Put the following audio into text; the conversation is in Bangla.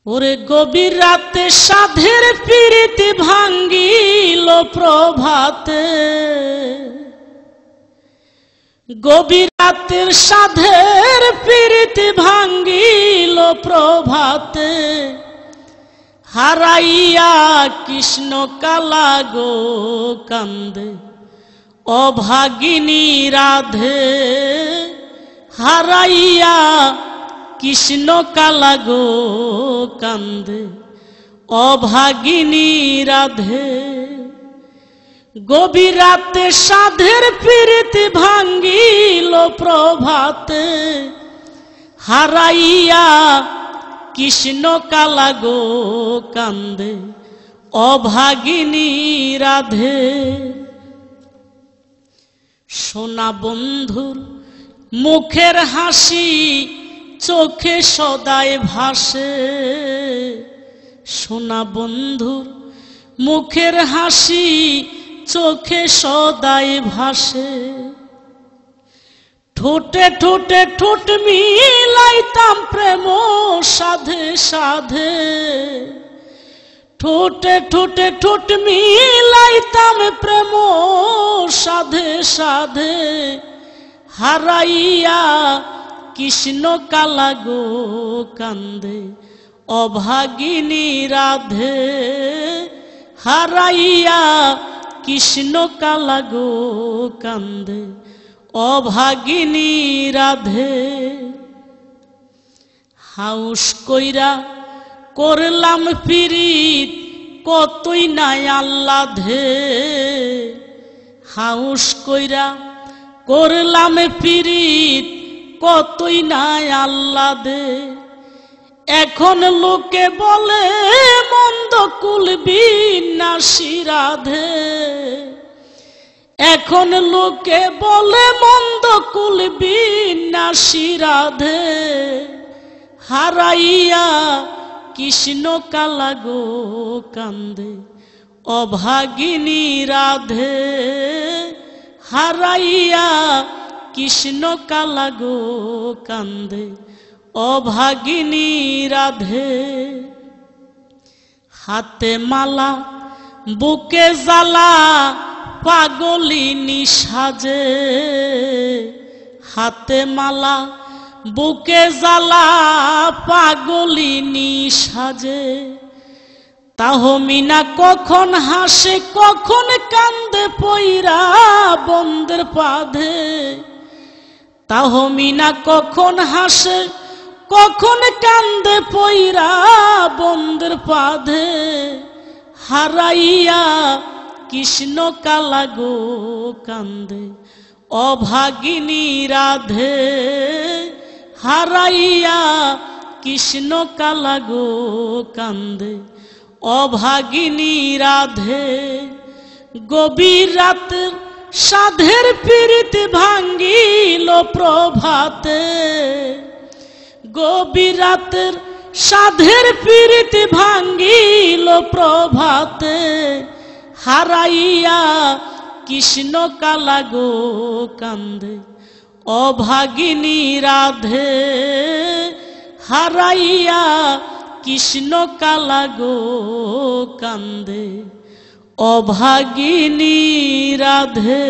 ওরে গভীর রাতে সাধের পীড়িতি ভাঙ্গিল প্রভাতে, গভীর রাতের সাধের পীড়িতি ভাঙ্গিল প্রভাতে, হারাইয়া কৃষ্ণ কালা গো কান্দে অভাগিনী রাধে, হারাইয়া কৃষ্ণ কালা গো কান্দে অভাগিনী রাধে। গভীর রাতে সাধের পীড়িতি ভাঙ্গিল প্রভাতে, হারাইয়া কৃষ্ণ কালা গো কান্দে অভাগিনী রাধে। সোনা বন্ধুর মুখের হাসি চোখে সদাই ভাসে, সোনা বন্ধুর মুখের হাসি চোখে সদাই ভাসে। ঠোঁটে ঠোঁটে ঠোঁট মিলাইতাম প্রেম সাধে সাধে, ঠোঁটে ঠোঁটে ঠোঁট মিলাইতাম প্রেম সাধে সাধে, হারাইয়া কৃষ্ণ কালা গো কান্দে অভাগিনী রাধে, হারাইয়া কৃষ্ণ কালা গো কান্দে অভাগিনী রাধে। হাউস কইরা করলাম পীড়িত কতই নাই আহ্লাদে, হাউস কইরা করলাম পীড়িত কতই নাই আহ্লাদে। এখন লোকে বলে মন্দ কুল বিনাশী রাধে, এখন লোকে বলে মন্দ কুল বিনাশী রাধে, হারাইয়া কৃষ্ণ কালা গো কান্দে অভাগিনী রাধে, হারাইয়া কৃষ্ণ কালা গো কান্দে অভাগিনী রাধে। হাতে মালা বুকে জ্বালা পাগলিনী সাজে, হাতে মালা বুকে জ্বালা পাগলিনী সাজে। তাহমিনা কখন হাসে কখন কান্দে পইরা বন্দের পাধে, তাহমিনা কখন হাসে কখন কান্দে পইরা বন্দের পাধে, হারাইয়া কৃষ্ণ কালা গো কান্দে অভাগিনী রাধে, হারাইয়া কৃষ্ণ কালা গো কান্দে অভাগিনী রাধে। গভীর রাতের সাধের পীড়িতি ভাঙ্গিল প্রভাতে, গভীর রাতের সাধের পীড়িতি ভাঙ্গিল প্রভাতে, হারাইয়া কৃষ্ণ কালা গো কান্দে অভাগিনী রাধে, হারাইয়া কৃষ্ণ কালা গো কান্দে অভাগিনী রাধে।